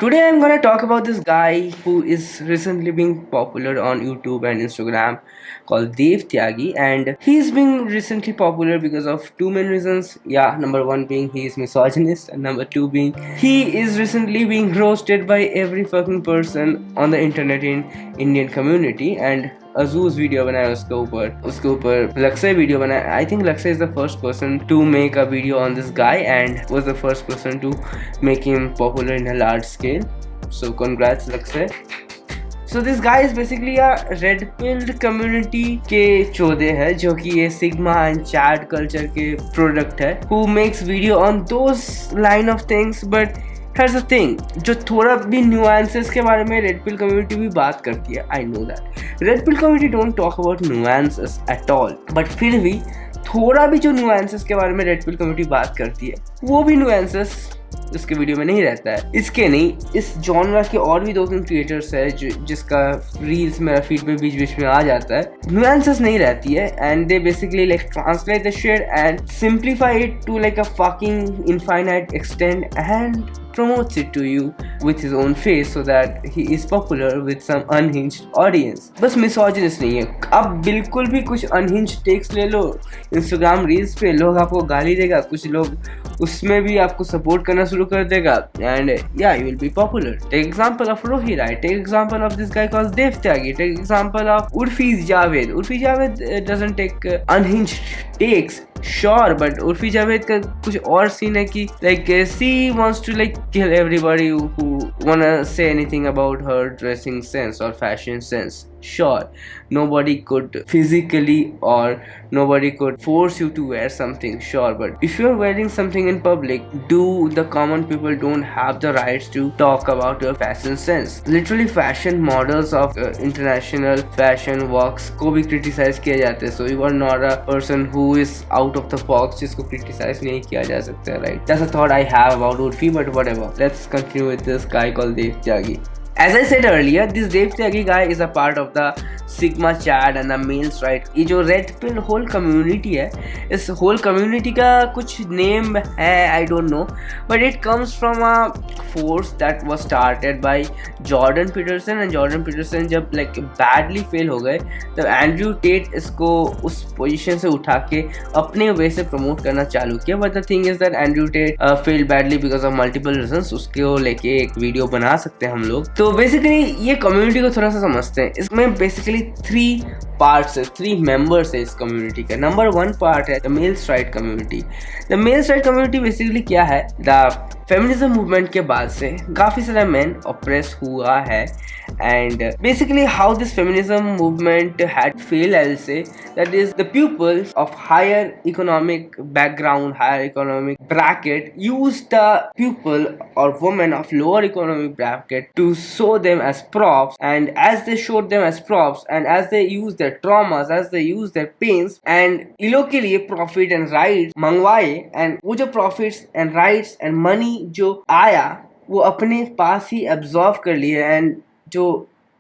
Today I'm gonna talk about this guy who is recently being popular on YouTube and Instagram called Tyagi, and he's being recently popular because of two main reasons. Yeah, number one being he is misogynist, and number two being he is recently being roasted by every fucking person on the internet in Indian community. And अजूज video बनाया उसके ऊपर Lakshya video बनाया. I think Lakshya is the first person to make a video on this guy and was the first person to make him popular in a large scale. So congrats Lakshya. So this guy is basically a red pilled community के चौधे है जो कि ये sigma and chad culture के product है, who makes video on those line of things. But here's the thing, जो थोड़ा भी नुआंसेस के बारे में रेड पिल कम्युनिटी भी बात करती है. I know that red pill community don't talk about nuances at all, but फिर भी थोड़ा भी जो नुआंसेस के बारे में रेड पिल कम्युनिटी बात करती है वो भी नुआंसेस इसके वीडियो में नहीं रहता है. इसके नहीं, इस जॉनरा के और भी दो तीन क्रिएटर्स है जिसका रील्स मेरा फीड पे बीच बीच में आ जाता है. नुआंसेस नहीं रहती है and they basically like translate the shit and simplify it to like a fucking infinite extent and promotes it to you with his own face so that he is popular with some unhinged audience. बस misogynist नहीं है. अब बिल्कुल भी कुछ unhinged takes ले लो Instagram reels पे, लोग आपको गाली देगा, कुछ लोग उसमें भी आपको सपोर्ट करना शुरू कर देगा and yeah, you will be popular. Take example of Rohi Rai, take example of this guy called Dev Tyagi, take example of Urfi Javed. Urfi Javed doesn't take unhinged takes, sure, but Urfi Javed का कुछ और scene है कि like she wants to like kill everybody who wanna say anything about her dressing sense or fashion sense. Sure, nobody could physically or nobody could force you to wear something, sure, but if you're wearing something in public, do the common people don't have the rights to talk about your fashion sense? Literally fashion models of international fashion walks को भी criticize किया जाता है. So you are not a person who is out of the box जिसको criticize नहीं किया जा सकता है, right? That's a thought I have about Urfi, but whatever. Let's continue with this guy called Dev Tyagi. As I said earlier, this Dev Tyagi guy is a part of the Sigma chat and the males, right? ये जो red pill whole community है, इस whole community का कुछ name है, I don't know, but it comes from a force that was started by Jordan Peterson. And Jordan Peterson जब like badly fail हो गए तब एंड्रयू टेट इसको उस पोजीशन से उठा के अपने वे से प्रमोट करना चालू किया. But the thing is that Andrew Tate fail badly because of multiple reasons. उसको लेके एक वीडियो बना सकते हैं हम लोग. तो बेसिकली ये कम्युनिटी को थोड़ा सा समझते हैं. इसमें बेसिकली 3 पार्ट्स है, 3 मेंबर्स है इस कम्युनिटी का. नंबर 1 पार्ट है the mails right community. The mails right community basically क्या है, द फेमिनिज्म मूवमेंट के बाद से काफी सारा मेन ऑप्रेस हुआ है and basically how this feminism movement had failed, I'll say, that is the people of higher economic background, higher economic bracket used the people or women of lower economic bracket to show them as props, and as they showed them as props and as they use their traumas, as they use their pains, and इन लोग के लिए profit and rights मंगवाए, and वो जो profits and rights and money जो आया वो अपने पास ही एब्जॉर्व कर लिए. एंड जो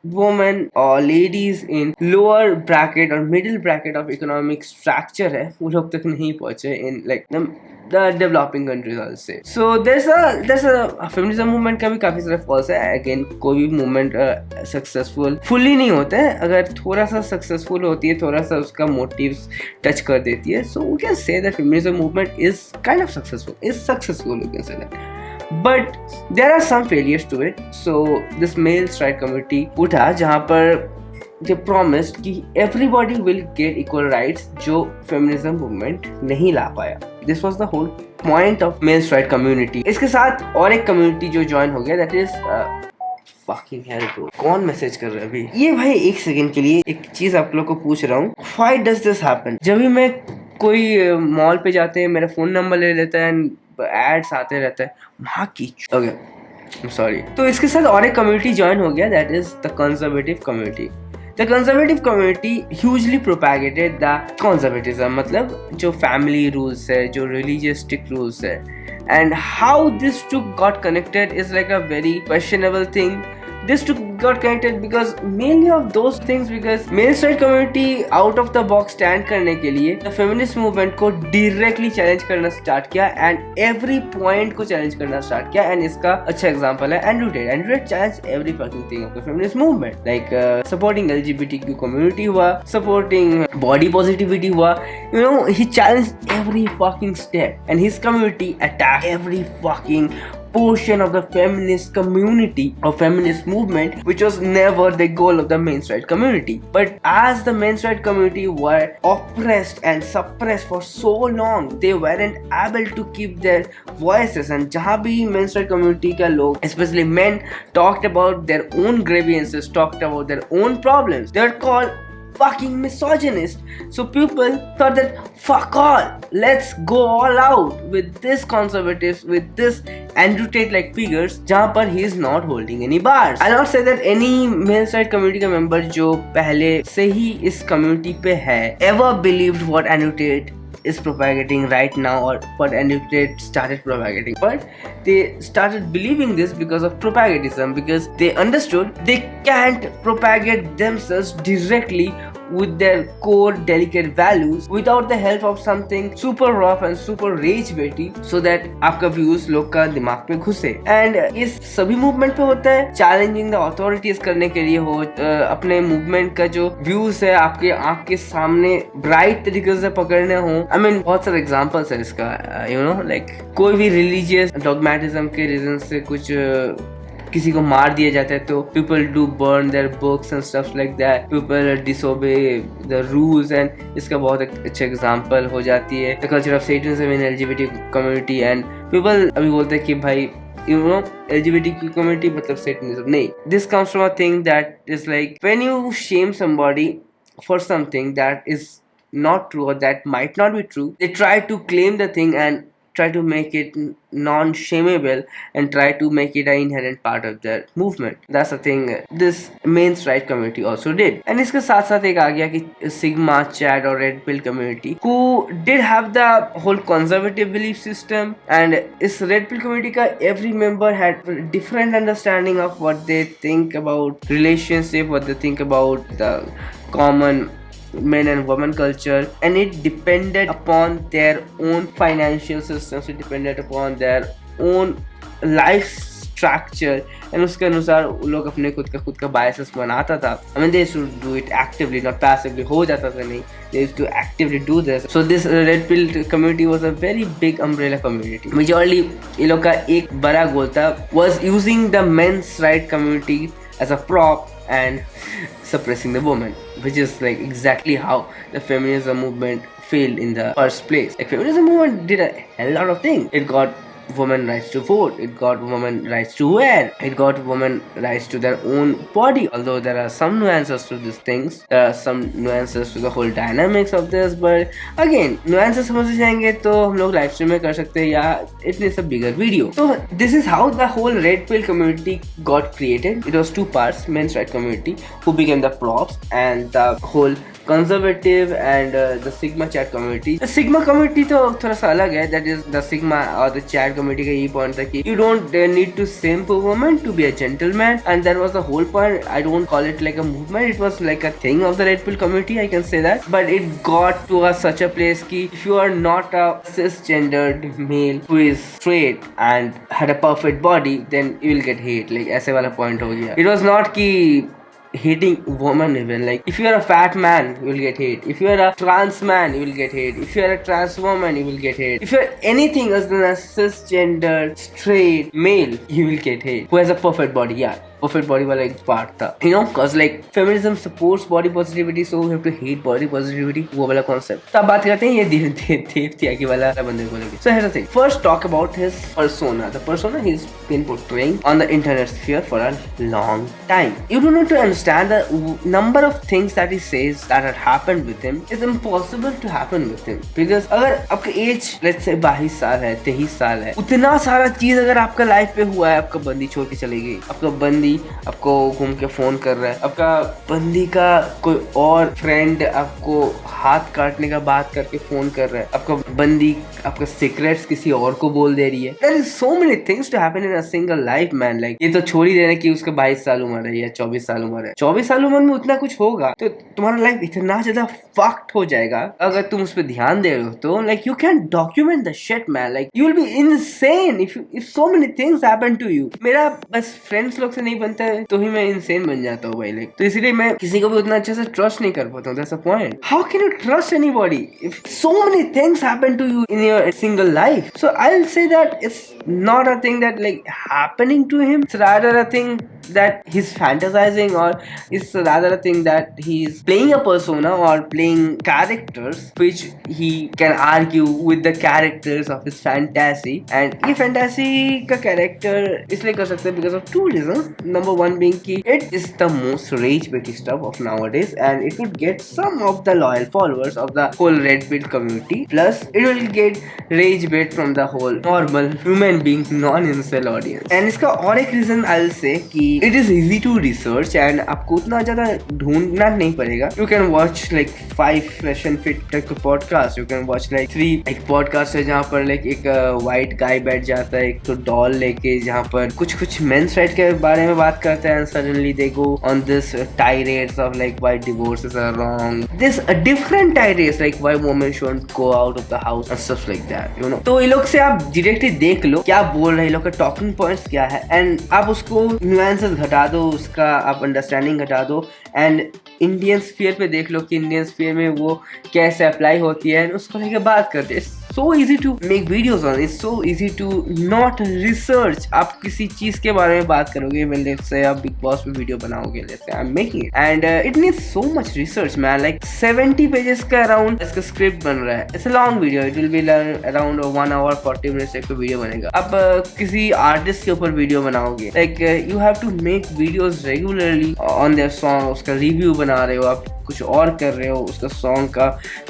वुमेन और लेडीज इन लोअर ब्रैकेट और middle bracket of economic structure है वो लोग तक नहीं पहुंचे in like the developing countries, I'll say. So there's a feminism movement का भी काफी सारे फॉल्स है. अगेन कोई भी मूवमेंट सक्सेसफुल फुली नहीं होता है. अगर थोड़ा सा सक्सेसफुल होती है, थोड़ा सा उसका मोटिव्स टच कर देती है, so we can say that feminism movement is kind of successful, you can say that. But there are some failures to it. So this male strike committee उठा जहाँ पर they promised कि everybody will get equal rights जो feminism movement नहीं ला पाया. This was the whole point of male strike community. इसके साथ और एक community जो join हो गया, that is fucking hell bro. कौन मैसेज कर रहा है अभी? ये भाई एक सेकंड के लिए एक चीज आप लोग को पूछ रहा हूँ. Why does this happen? जब भी मैं कोई मॉल पे जाते हैं, मेरा फोन नंबर ले लेता है एंड एड्स आते रहता है वहाँ की. Okay, I'm sorry. तो इसके साथ और एक कम्युनिटी ज्वाइन हो गया, that is the conservative community. The conservative community hugely propagated the conservatism, मतलब जो family rules है, जो religious strict rules है, and how this two got connected is like a very questionable thing. this two got connected because mainly of those things, because main straight community out of the box stand करने के लिए the feminist movement को directly challenge करना start किया and every point को challenge करना start किया. And इसका अच्छा एग्जांपल है Andrew Tate. Andrew Tate challenge every fucking thing of the feminist movement, like supporting LGBTQ community हुआ, सपोर्टिंग बॉडी पॉजिटिविटी हुआ, you know, he challenged every fucking step and his community attacked every fucking portion of the feminist community or feminist movement, which was never the goal of the mainstream community. But as the mainstream community were oppressed and suppressed for so long, they weren't able to keep their voices. And जहाँ भी mainstream community का लोग, especially men, talked about their own grievances, talked about their own problems, they were called fucking misogynist. So people thought that fuck all, let's go all out with this conservatives, with this Andrew Tate like figures जहाँ पर he is not holding any bars. I'll not say that any male side community का member जो पहले से ही इस community पे है ever believed what Andrew Tate is propagating right now or what Andrew Tate started propagating, but they started believing this because of propagandism, because they understood they can't propagate themselves directly with their core delicate values without the help of something super rough and super rage baity, so that आपका views लोग का दिमाग में घुसे. And इस सभी movement पे होता है, challenging the authorities करने के लिए हो, अपने movement का जो views है आपके आँख के सामने bright तरीके से पकड़ने हो. I mean बहुत सारे examples है इसका, you know, like कोई भी religious dogmatism के reason से कुछ किसी को मार दिया जाता है तो people do burn their books and stuff like that, people disobey the rules. and इसका बहुत अच्छा एग्जांपल हो जाती है the culture of Satanism in LGBT community. and people अभी बोलते हैं कि भाई you know LGBTQ community मतलब Satanism. नहीं, this comes from a thing that is like when you shame somebody for something that is not true or that might not be true, they try to claim the thing and try to make it non-shameable and try to make it an inherent part of their movement. That's the thing this men's right community also did. And इसके साथ साथ एक आ गया कि Sigma, Chad और Red Pill community who did have the whole conservative belief system. and इस Red Pill community का every member had different understanding of what they think about relationship, what they think about the common men and women culture, and it depended upon their own financial systems, it depended upon their own life structure, and उसके अनुसार लोग अपने खुद का biases बनाता था. I mean they used to do it actively, not passively. हो जाता था नहीं, they used to actively do this. So this red pill community was a very big umbrella community. Majorly ये लोग का एक बड़ा गोल था was using the men's right community as a prop and suppressing the woman, which is like exactly how the feminism movement failed in the first place. Like feminism movement did a hell lot of things. It got women rights to vote, it got women rights to wear, it got women rights to their own body. Although there are some nuances to these things, there are some nuances to the whole dynamics of this, but again nuances समझ जाएंगे तो हम लोग live stream में कर सकते हैं या it needs a bigger video. So this is how the whole red pill community got created. It was two parts: men's right community who became the props, and the whole conservative and the Sigma Chat community. The Sigma community तो थोड़ा सा अलग है. That is the Sigma or the Chat community का यही point था कि you don't need to simp a woman to be a gentleman, and that was the whole point. I don't call it like a movement, it was like a thing of the red pill community, I can say that. But it got to such a place कि if you are not a cisgendered male who is straight and had a perfect body, then you will get hate. Like ऐसे वाला point हो गया. It was not कि hating women even. Like if you are a fat man, you will get hate. If you are a trans man, you will get hate. If you are a trans woman, you will get hate. If you are anything other than a cisgender straight male, you will get hate. Who has a perfect body, yeah. Perfect body वाला एक part था, you know, cause like feminism supports body positivity, so we have to hate body positivity. वो वाला concept. तो अब बात करते हैं ये देव त्यागी वाला बंदे को लेके. So here's the thing. First talk about his persona. The persona he's been portraying on the internet sphere for a long time. You don't need to understand the number of things that he says that had happened with him is impossible to happen with him. Because अगर आपका as let's say 22 साल है, 23 साल है, उतना सारा चीज अगर आपका लाइफ पे हुआ है, आपका बंदी छोड़ के चली गई, आपका बंदी आपको घूम के फोन कर रहा है, आपका बंदी का कोई और फ्रेंड आपको हाथ काटने का बात करके फोन कर रहा है, आपका बंदी आपका सीक्रेट्स किसी और को बोल दे रही है. There is so many things to happen in a single life, man. Like ये तो छोड़ ही देना कि उसका 22 साल उम्र है या 24 साल उम्र है. 24 साल उम्र में उतना कुछ होगा तो तुम्हारा लाइफ इतना ज्यादा फक्ड हो जाएगा अगर तुम उस पर ध्यान दे रहे हो तो. Like you can't document the shit, man. Like you will be insane if so many things happen to you. मेरा बस फ्रेंड्स लोग से नहीं बनता है तो ही मैं इंसेन बन जाता हूँ भाई. Like तो इसीलिए मैं किसी को भी उतना अच्छे से ट्रस्ट नहीं कर पाता हूँ. That's the point. How can you trust anybody if so many things happen to you in your single life? So I'll say that it's not a thing that like happening to him. It's rather a thing that he's fantasizing, or it's rather a thing that he's playing a persona or playing characters which he can argue with the characters of his fantasy. And ये fantasy का character इसलिए कर सकते हैं because of two reasons. Number one being कि it is the most rage baity stuff of nowadays and it would get some of the loyal followers of the whole red pill community, plus it will get rage bait from the whole normal human being non-incel audience. And इसका और एक reason I'll say कि it is easy to research and आपको उतना ज़्यादा ढूंढना नहीं पड़ेगा. You can watch like 5 fresh and fit type of podcast. You can watch like 3 एक podcast है जहाँ पर like एक white guy बैठ जाता है एक तो doll लेके जहाँ पर कुछ men's right के बारे में बात करता है and suddenly they go on this tirades of like why divorces are wrong. This a different tirades like why women shouldn't go out of the house and stuff like that, you know. तो ये लोग से आप directly देख लो क्या बोल रहे हैं, लोग का टॉकिंग पॉइंट्स क्या है एंड आप उसको नुएंसेस घटा दो, उसका आप अंडरस्टैंडिंग घटा दो एंड इंडियन स्फीयर पे देख लो कि इंडियन स्फीयर में वो कैसे अप्लाई होती है उसको लेके बात करते हैं. So easy to make videos on. It's so easy to not research. आप किसी चीज के बारे में बात करोगे, let's say आप Big Boss पे वीडियो बनाओगे, let's say I'm making it and it needs so much research, man. Like 70 pages का around इसका script बन रहा है. It's a long video. It will be around 1 hour 40 minutes एक video बनेगा. आप किसी आर्टिस्ट के ऊपर वीडियो बनाओगे, like you have to make videos regularly on their song. उसका रिव्यू बना रहे हो, आप कुछ और कर रहे हो, उसका सॉन्ग का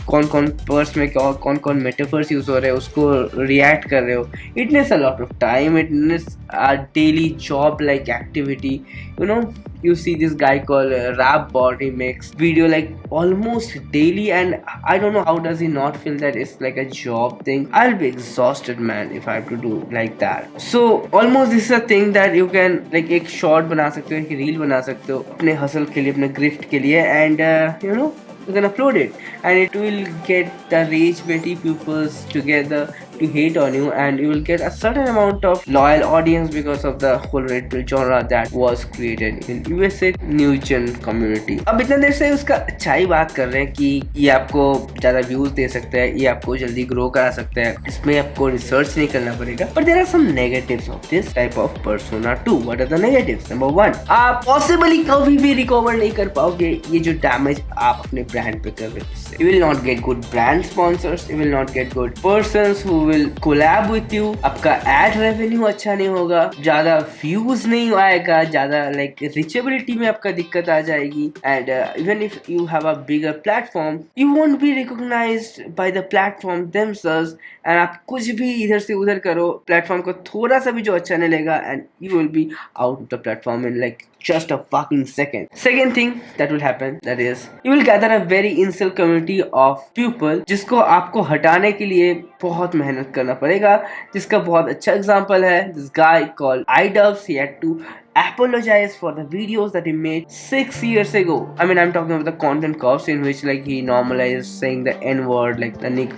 कौन वर्स में कौन मेटाफर्स यूज हो रहे हैं उसको रिएक्ट कर रहे हो. It needs a lot of time, it needs a daily job like activity. You know, you see this guy called Rap Bot. He makes video like almost daily and I don't know how does he not feel that it's like a job thing. I'll be exhausted, man, if I have to do like that. So almost this is a thing that you can like एक short बना सकते हो, एक reel बना सकते हो अपने hustle के लिए, अपने grift के लिए and you know you can upload it and it will get the rage baity pupils together to hate on you and you will get a certain amount of loyal audience because of the whole red pill genre that was created in USA new gen community. अब इतना देर से उसका अच्छा ही बात कर रहे हैं कि ये आपको ज्यादा व्यूज दे सकता है, ये आपको जल्दी ग्रो करा सकता है, इसमें आपको रिसर्च नहीं करना पड़ेगा. But there are some negatives of this type of persona too. What are the negatives? Number 1, आप possibly कभी भी रिकवर नहीं कर पाओगे ये जो डैमेज आप अपने ब्रांड पे कर रहे हो. You will not get good brand sponsors, you will not get good persons who will collab with you. आपका ad revenue अच्छा नहीं होगा, ज़्यादा views नहीं आएगा, ज़्यादा like reachability में आपका दिक्कत आ जाएगी and even if you have a bigger platform, you won't be recognized by the platform themselves and आप कुछ भी इधर से उधर करो, platform को थोड़ा सा भी जो अच्छा नहीं लगेगा and you will be out of the platform in like just a fucking second. Second thing that will happen, that is you will gather a very incel community of people जिसको आपको हटाने के लिए बहुत मेहनत करना पड़ेगा. जिसका बहुत अच्छा एग्जांपल है this guy called iDubbbz. He had to apologize for the videos that he made 6 years ago. I mean, I'm talking about the content cops in which like he normalized saying the N-word, like the nick,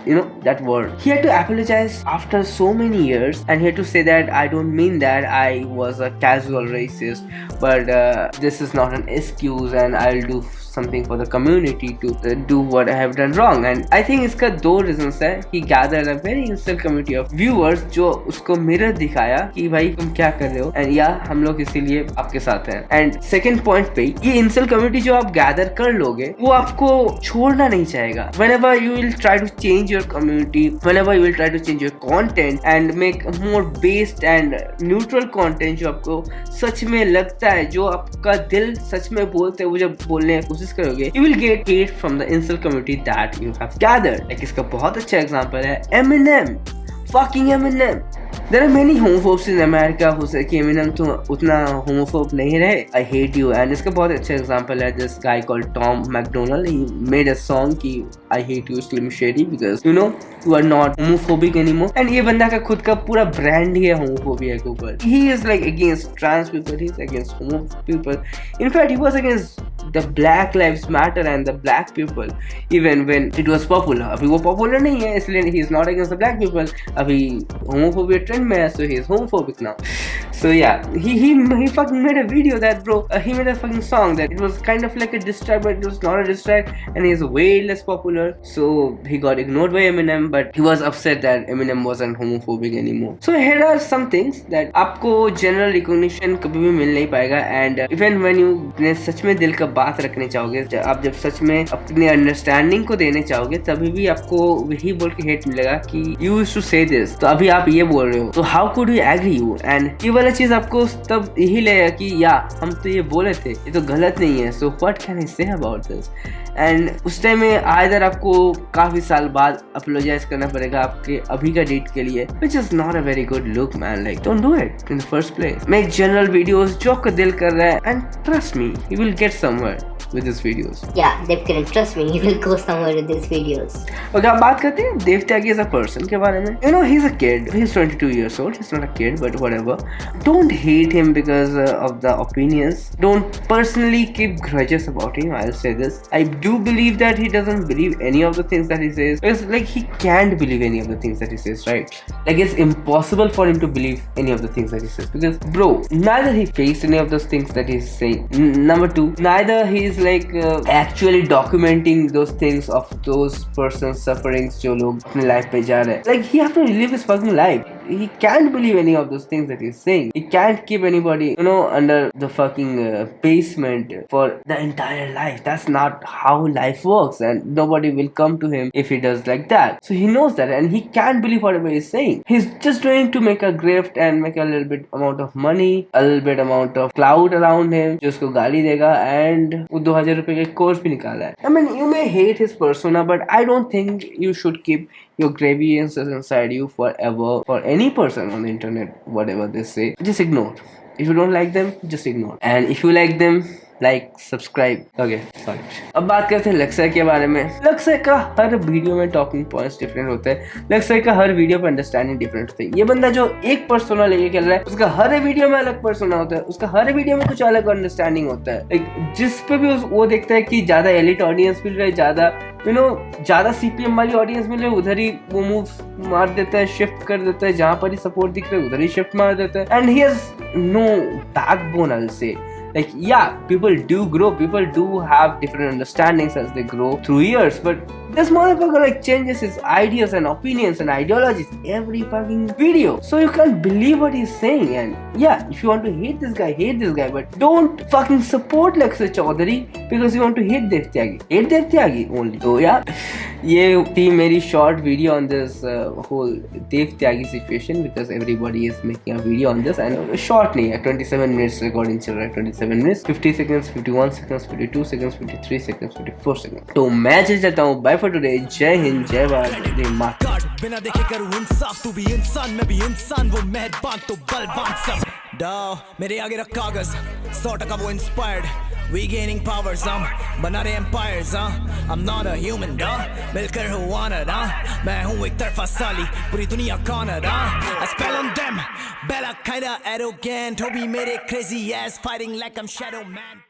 you know, that word. He had to apologize after so many years and he had to say that I don't mean that, I was a casual racist, but this is not an excuse and I'll do something for the community to do what I have done wrong. And I think इसका दो reasons है. He gathered a very insult community of viewers जो उसको mirror दिखाया कि भाई तुम क्या कर रहे हो, and yeah हम लोग इसीलिए आपके साथ हैं. And second point पे ये insult community जो आप gather कर लोगे वो आपको छोड़ना नहीं चाहेगा. Whenever you will try to change your community, whenever you will try to change your content and make more based and neutral content जो आपको सच में लगता है, जो आपका दिल सच में बोलते है, वो जब बोलने की कोशिश करोगे, you will get hate from the insult community that you have gathered. Like इसका बहुत अच्छा एग्जांपल है Eminem, fucking Eminem. There are many homophobes in America who say कि Eminem तो उतना homophobe नहीं रहे. I hate you. And इसका बहुत अच्छा example है this guy called Tom McDonald. He made a song कि I hate you Slim Shady because you know you are not homophobic anymore. And ये बंदा का खुद का पूरा brand ही है homophobia के ऊपर. He is like against trans people. He is against homo people. In fact, he was against the Black Lives Matter and the black people even when it was popular. अभी वो popular नहीं है इसलिए he is not against the black people. अभी homophobia trend में है, so he is homophobic now. So yeah, he fucking made a video that he made a fucking song that it was kind of like a diss track, but it was not a diss track, and he is way less popular. So he got ignored by Eminem, but he was upset that Eminem wasn't homophobic anymore. So here are some things that आपको general recognition कभी भी मिल नहीं पाएगा, and even when you अपने सच में दिल का बात रखने चाहोगे, आप जब सच में अपने understanding को देने चाहोगे, तभी भी आपको वही बोल के hate मिलेगा कि you used to say this, तो अभी आप ये बोल रहे हो, तो how could we agree you? And ये वाला चीज आपको तब यही लगेगा कि या हम तो ये बोले थे, ये तो गलत नहीं है, so what can I say about this? And उस टाइम में आइदर आपको काफी साल बाद अपोलोजाइज करना पड़ेगा आपके अभी का डेट के लिए, which is not a very good look man. Like don't do it in the first place. Make general videos जो आपका दिल कर रहा है, and trust me, you will get somewhere with these videos. Yeah, Dev can trust me, he will go somewhere with these videos. Okay, अब बात करते हैं देव त्यागी as a person के बारे में. You know, he's a kid. He's 22 years old. He's not a kid, but whatever. Don't hate him because of the opinions. Don't personally keep grudges about him. I'll say this. I do believe that he doesn't believe any of the things that he says. Because like he can't believe any of the things that he says, right? Like it's impossible for him to believe any of the things that he says. Because bro, neither he faced any of those things that he's saying. Number two, neither he is like actually documenting those things of those persons sufferings जो लोग अपने life पे जा रहे हैं. Like he have to live his fucking life. He can't believe any of those things that he's saying. He can't keep anybody, you know, under the fucking basement for the entire life. That's not how life works, and nobody will come to him if he does like that. So he knows that, and he can't believe whatever he's saying. He's just trying to make a grift and make a little bit amount of money, a little bit amount of cloud around him, जो उसको गाली देगा, and वो 2000 रुपए के course भी निकाला है. I mean, you may hate his persona, but I don't think you should keep your grievances inside you forever for any person on the internet. Whatever they say, just ignore. If you don't like them, just ignore. And if you like them, like, subscribe. Okay, sorry. अब बात करते हैं लक्ष्य के बारे में. लक्ष्य का हर वीडियो में टॉकिंग पॉइंट्स डिफरेंट होते हैं. लक्ष्य का हर वीडियो पे अंडरस्टैंडिंग डिफरेंट होता है. ये बंदा जो एक पर्सोना लेके चल रहा है, उसका हर वीडियो में अलग पर्सोना होता है, उसका हर वीडियो में कुछ अलग अंडरस्टैंडिंग होता है. Like, जिस पे भी वो देखता है कि ज्यादा एलिट ऑडियंस मिल रहा है, ज्यादा ज्यादा सीपीएम वाली ऑडियंस मिल रही है, उधर ही वो मूव मार देता है, शिफ्ट कर देता है. जहां पर ही सपोर्ट दिख रहा है उधर ही शिफ्ट मार देता है. And he has no backbone, I'll say. Like, yeah, people do grow, people do have different understandings as they grow through years, but this motherfucker like changes his ideas and opinions and ideologies every fucking video. So you can't believe what he's saying. And yeah, if you want to hate this guy, but don't fucking support Lakshya Chaudhary because you want to hate Dev Tyagi. Hate Dev Tyagi only. So yeah, ये थी मेरी short video on this whole Dev Tyagi situation because everybody is making a video on this, and short नहीं है, 27 minutes recording चल रहा है, 27 minutes, 50 seconds, 51 seconds, 52 seconds, 53 seconds, 54 seconds. तो मैं चल जाता हूँ. Bye for today. जय हिंद, जय भारत, जय माता. बिना देखे करूँ इंसाफ, तू भी इंसान, मैं भी इंसान, वो मेहरबान तो बलवान सब. मेरे आगे रख कागज, 100% वो इंस्पायर्ड. We gaining powers, बना रहे empires, I'm not a human, मिलकर हो honored, मैं हूँ एक तरफा साली, पूरी दुनिया cornered, I spell on them, Bella kinda arrogant, हो भी मेरे crazy ass, fighting like I'm Shadow Man.